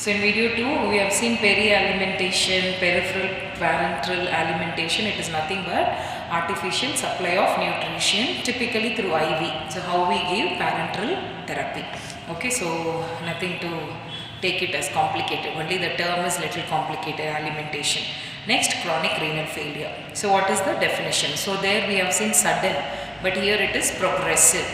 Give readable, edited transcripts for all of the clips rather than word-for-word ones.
So in video 2 we have seen peri-alimentation, peripheral parenteral alimentation. It is nothing but artificial supply of nutrition, typically through IV. So how we give parenteral therapy. Okay, so nothing to take it as complicated, only the term is little complicated, alimentation. Next, chronic renal failure. So what is the definition? So there we have seen sudden, but here it is progressive.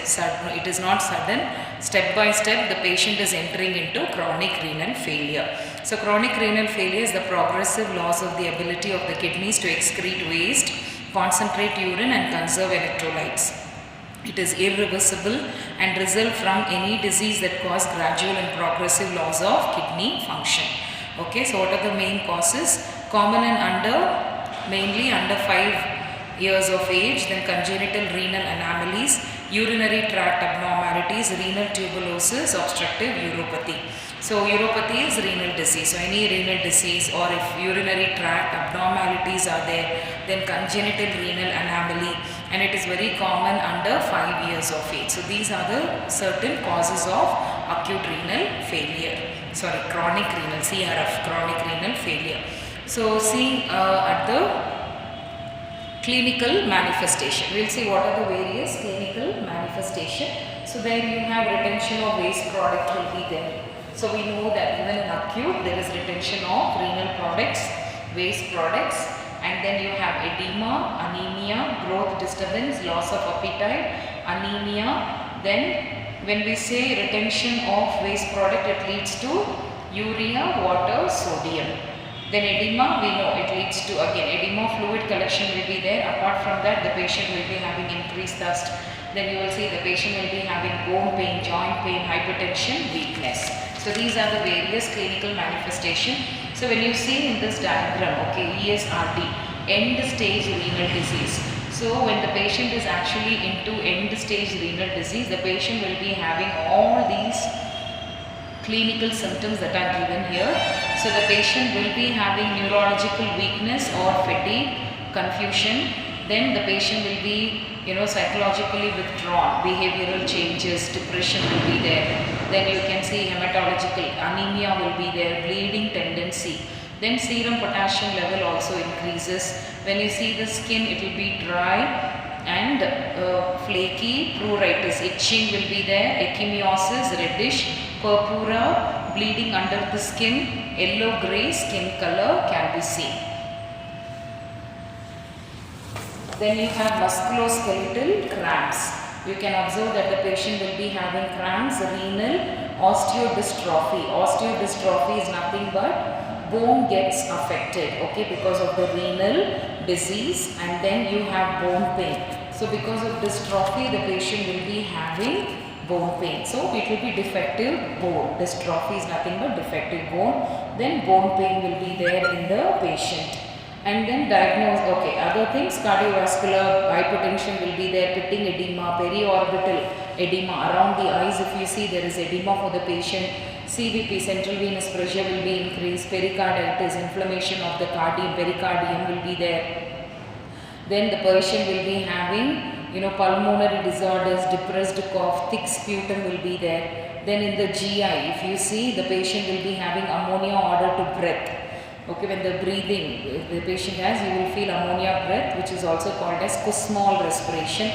It is not sudden. Step by step the patient is entering into chronic renal failure. So chronic renal failure is the progressive loss of the ability of the kidneys to excrete waste, concentrate urine and conserve electrolytes. It is irreversible and result from any disease that cause gradual and progressive loss of kidney function. Okay, so what are the main causes? Common and mainly under 5 years of age, then congenital renal anomalies, urinary tract abnormalities, renal tubulosis, obstructive uropathy. So uropathy is renal disease. So any renal disease, or if urinary tract abnormalities are there, then congenital renal anomaly, and it is very common under 5 years of age. So these are the certain causes of acute renal failure. Sorry, chronic renal, CRF, chronic renal failure. So see at the clinical manifestation. We will see what are the various clinical manifestation. So there you have retention of waste product will be there. So we know that even in acute there is retention of renal products, waste products, and then you have edema, anemia, growth disturbance, loss of appetite, anemia. Then when we say retention of waste product, it leads to urea, water, sodium. Then edema, we know it leads to again edema, fluid collection will be there. Apart from that, the patient will be having increased thirst. Then you will see the patient will be having bone pain, joint pain, hypertension, weakness. So these are the various clinical manifestation. So when you see in this diagram, okay, ESRD, end stage renal disease. So when the patient is actually into end stage renal disease, the patient will be having all these clinical symptoms that are given here. So the patient will be having neurological weakness or fatigue, confusion. Then the patient will be, psychologically withdrawn, behavioral changes, depression will be there. Then you can see hematological anemia will be there, bleeding tendency. Then serum potassium level also increases. When you see the skin, it will be dry and flaky, pruritus, itching will be there, ecchymiosis, reddish, purpura, bleeding under the skin, yellow-grey skin color can be seen. Then you have musculoskeletal cramps. You can observe that the patient will be having cramps, renal osteodystrophy. Osteodystrophy is nothing but bone gets affected, okay, because of the renal disease, and then you have bone pain. So because of dystrophy, the patient will be having bone pain. So it will be defective bone. Dystrophy is nothing but defective bone. Then bone pain will be there in the patient. And then diagnose, okay, other things, cardiovascular hypertension will be there, pitting edema, periorbital edema around the eyes. If you see, there is edema for the patient. CVP, central venous pressure will be increased, pericarditis, inflammation of the pericardium will be there. Then the patient will be having pulmonary disorders, depressed cough, thick sputum will be there. Then in the GI, if you see, the patient will be having ammonia order to breath. Okay, when the breathing the patient has, you will feel ammonia breath, which is also called as Kussmaul respiration.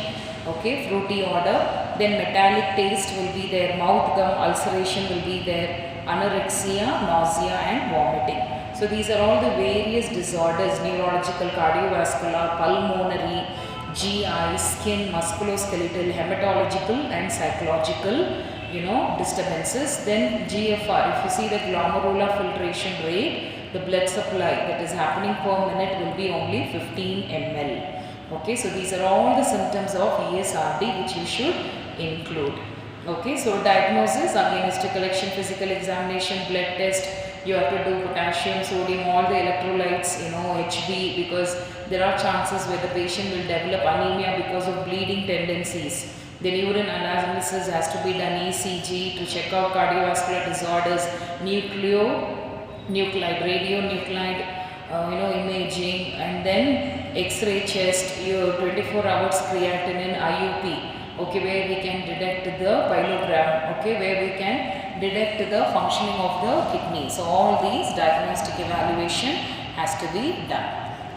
Okay, fruity odor. Then metallic taste will be there, mouth gum ulceration will be there, anorexia, nausea and vomiting. So these are all the various disorders, neurological, cardiovascular, pulmonary, GI, skin, musculoskeletal, hematological and psychological, disturbances. Then GFR, if you see the glomerular filtration rate, the blood supply that is happening per minute will be only 15 ml. Okay, so these are all the symptoms of ESRD which you should include. Okay, so diagnosis, again, history collection, physical examination, blood test. You have to do potassium, sodium, all the electrolytes, HB, because there are chances where the patient will develop anemia because of bleeding tendencies. Then urine analysis has to be done, ECG to check out cardiovascular disorders, nuclide, radionuclide, imaging, and then X-ray chest, your 24 hours creatinine, IUP, okay, where we can detect the pyelogram, okay, where we can detect the functioning of the kidney. So all these diagnostic evaluation has to be done.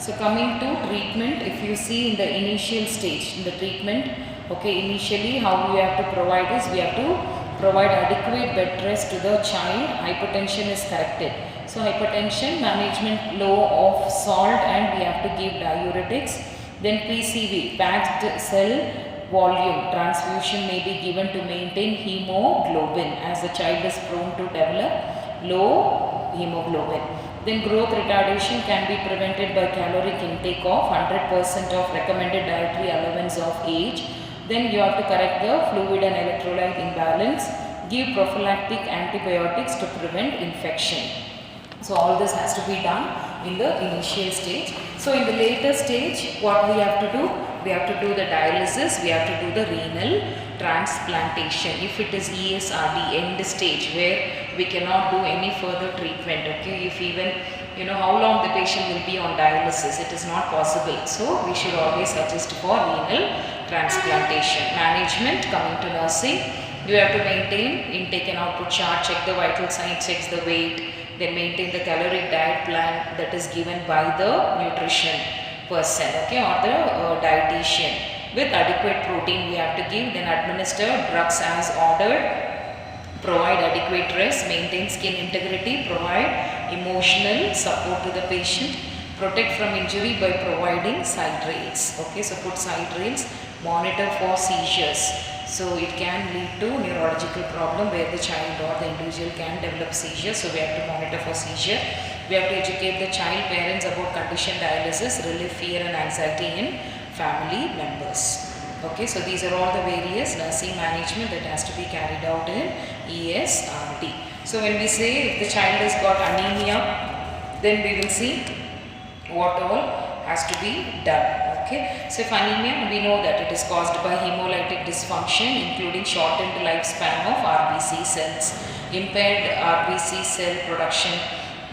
So coming to treatment, if you see in the initial stage, in the treatment, okay, initially how we have to provide is, we have to provide adequate bed rest to the child. Hypertension is corrected. So hypertension management, low of salt, and we have to give diuretics. Then PCV, packed cell volume transfusion may be given to maintain hemoglobin, as the child is prone to develop low hemoglobin. Then growth retardation can be prevented by caloric intake of 100% of recommended dietary allowance of age. Then you have to correct the fluid and electrolyte imbalance. Give prophylactic antibiotics to prevent infection. So all this has to be done in the initial stage. So in the later stage, what we have to do? We have to do the dialysis, we have to do the renal transplantation. If it is ESRD, end stage, where we cannot do any further treatment, okay, if even, you know, how long the patient will be on dialysis, it is not possible. So we should always suggest for renal transplantation. Management, coming to nursing, you have to maintain intake and output chart, check the vital signs, checks the weight, then maintain the caloric diet plan that is given by the nutrition person, okay, or the dietitian. With adequate protein we have to give, then administer drugs as ordered, provide adequate rest, maintain skin integrity, provide emotional support to the patient, protect from injury by providing side rails, okay, so put side rails, monitor for seizures. So it can lead to neurological problem where the child or the individual can develop seizure. So we have to monitor for seizure. We have to educate the child parents about condition dialysis, relieve fear and anxiety in family members. Okay, so these are all the various nursing management that has to be carried out in ESRD. So when we say if the child has got anemia, then we will see what all has to be done. Okay, so if anemia, we know that it is caused by hemolytic dysfunction, including shortened lifespan of RBC cells, impaired RBC cell production,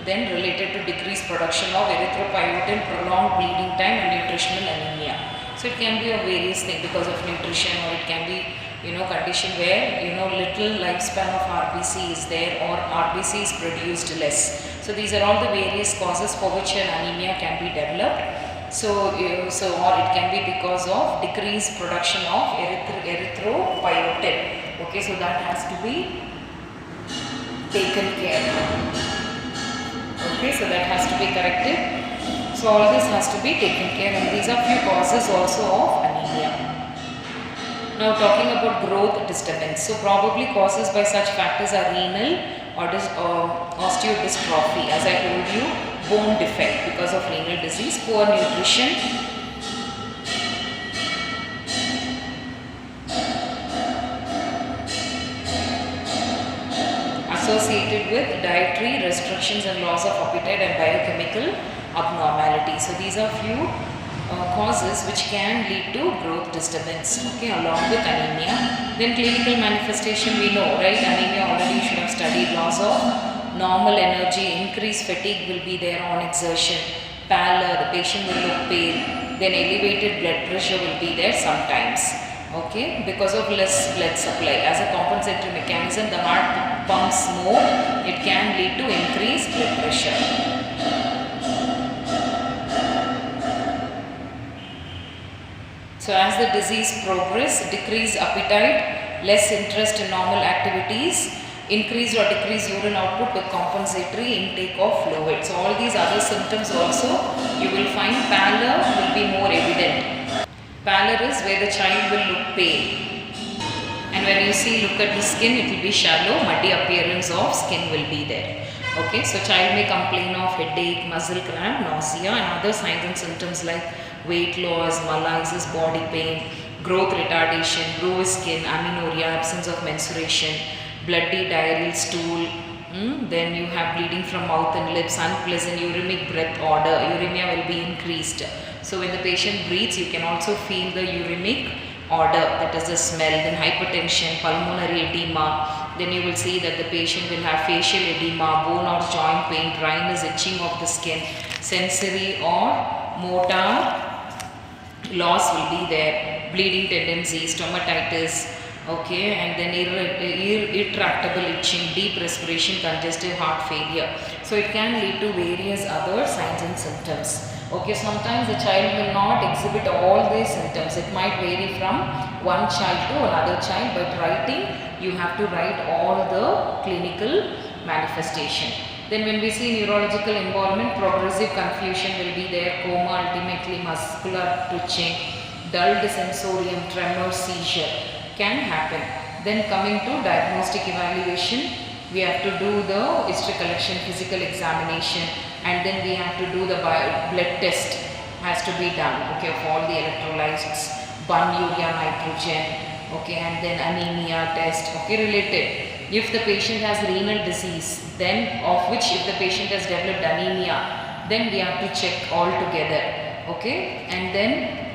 then related to decreased production of erythropoietin, prolonged bleeding time, and nutritional anemia. So it can be a various thing because of nutrition, or it can be, you know, condition where, you know, little lifespan of RBC is there, or RBC is produced less. So these are all the various causes for which an anemia can be developed. So, or it can be because of decreased production of erythropoietin. Okay, so that has to be taken care of. Okay, so that has to be corrected. So all this has to be taken care of, and these are few causes also of anemia. Now talking about growth disturbance. So probably causes by such factors are renal or osteodystrophy, as I told you, bone defect because of renal disease, poor nutrition, associated with dietary restrictions and loss of appetite and biochemical abnormalities. So these are few causes which can lead to growth disturbance, okay, along with anemia. Then clinical manifestation, we know, right? Anemia already you should have studied. Loss of normal energy, increased fatigue will be there on exertion, pallor, the patient will look pale, then elevated blood pressure will be there sometimes, okay, because of less blood supply. As a compensatory mechanism, the heart pumps more, it can lead to increased blood pressure. So as the disease progresses, decreased appetite, less interest in normal activities, increased or decreased urine output with compensatory intake of fluid. So all these other symptoms also you will find pallor will be more evident. Pallor is where the child will look pale. And when you see, look at the skin, it will be shallow, muddy appearance of skin will be there. Okay, so child may complain of headache, muscle cramp, nausea, and other signs and symptoms like weight loss, malaise, body pain, growth retardation, bruised skin, amenorrhea, absence of menstruation, bloody diarrheal stool, then you have bleeding from mouth and lips, unpleasant uremic breath odor, uremia will be increased. So when the patient breathes, you can also feel the uremic odor, that is the smell. Then hypertension, pulmonary edema, then you will see that the patient will have facial edema, bone or joint pain, dryness, itching of the skin, sensory or motor loss will be there, bleeding tendency, stomatitis, okay, and then irritable itching, deep respiration, congestive heart failure. So it can lead to various other signs and symptoms. Okay, sometimes the child will not exhibit all these symptoms. It might vary from one child to another child, but writing, you have to write all the clinical manifestation. Then when we see neurological involvement, progressive confusion will be there, coma, ultimately muscular twitching, dulled sensorium, tremor, seizure can happen. Then coming to diagnostic evaluation, we have to do the history collection, physical examination, and then we have to do the blood test has to be done, okay, of all the electrolytes, urea, nitrogen, okay, and then anemia test, okay, related. If the patient has renal disease, then of which if the patient has developed anemia, then we have to check all together, okay, and then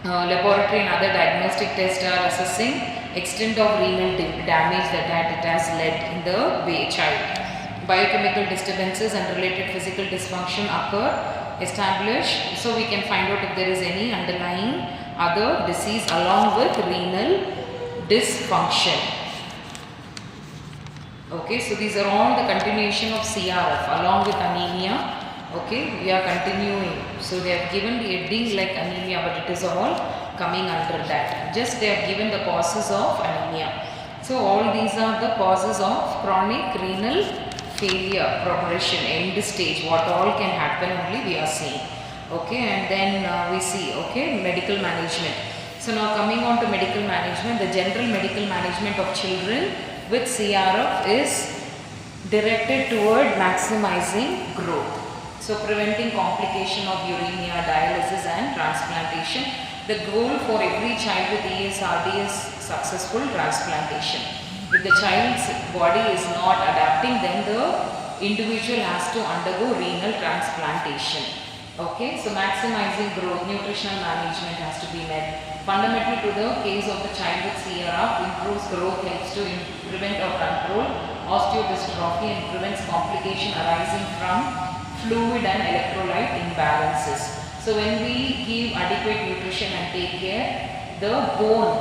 laboratory and other diagnostic tests are assessing extent of renal damage that it has led in the child. Biochemical disturbances and related physical dysfunction occur, establish, so we can find out if there is any underlying other disease along with renal dysfunction. Okay, so these are all the continuation of CRF along with anemia. Okay, we are continuing. So they have given the heading like anemia, but it is all coming under that. Just they have given the causes of anemia. So all these are the causes of chronic renal failure, progression, end stage, what all can happen only we are seeing. Okay, and then we see, okay, medical management. So now coming on to medical management, the general medical management of children with CRF is directed toward maximizing growth. So preventing complication of uremia, dialysis and transplantation. The goal for every child with ESRD is successful transplantation. If the child's body is not adapting, then the individual has to undergo renal transplantation. Okay, so maximizing growth, nutritional management has to be met. Fundamental to the case of the child with CRF, improves growth, helps to prevent or control osteodystrophy and prevents complication arising from fluid and electrolyte imbalances. So when we give adequate nutrition and take care, the bone,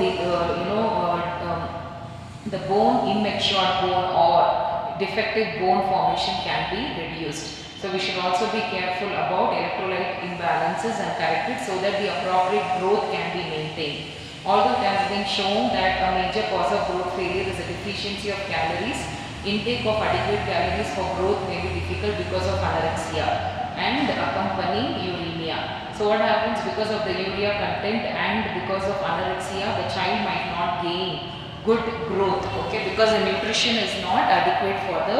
the bone, immature bone or defective bone formation can be reduced. So we should also be careful about electrolyte imbalances and correct it so that the appropriate growth can be maintained. Although it has been shown that a major cause of growth failure is a deficiency of calories, intake of adequate calories for growth may be difficult because of anorexia and accompanying uremia. So what happens because of the urea content and because of anorexia, the child might not gain good growth, okay, because the nutrition is not adequate for the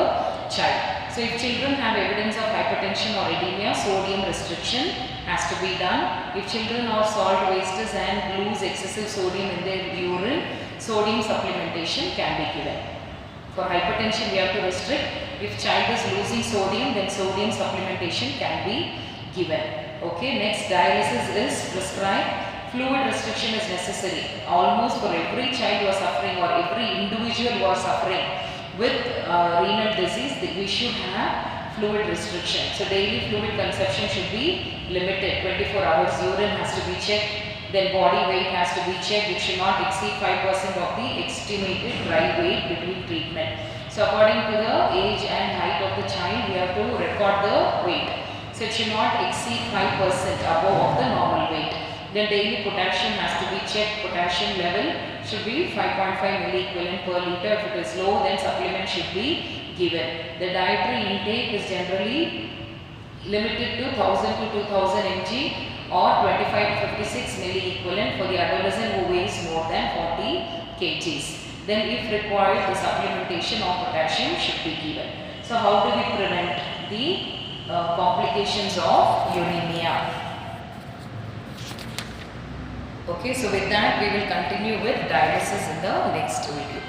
child. So if children have evidence of hypertension or edema, sodium restriction has to be done. If children are salt wasters and lose excessive sodium in their urine, sodium supplementation can be given. For hypertension, we have to restrict. If child is losing sodium, then sodium supplementation can be given. Okay, next, dialysis is prescribed. Fluid restriction is necessary. Almost for every child who are suffering or every individual who are suffering with renal disease, we should have fluid restriction. So daily fluid consumption should be limited. 24 hours urine has to be checked. Then body weight has to be checked. It should not exceed 5% of the estimated dry weight between treatment. So according to the age and height of the child, we have to record the weight. So it should not exceed 5% above of the normal weight. Then daily potassium has to be checked. Potassium level should be 5.5 milliequivalent per liter. If it is low, then supplement should be given. The dietary intake is generally limited to 1000 to 2000 mg or 25 to 56 milliequivalent for the adolescent who weighs more than 40 kgs. Then if required, the supplementation of potassium should be given. So how do we prevent the complications of uremia? Okay, so with that we will continue with dialysis in the next video.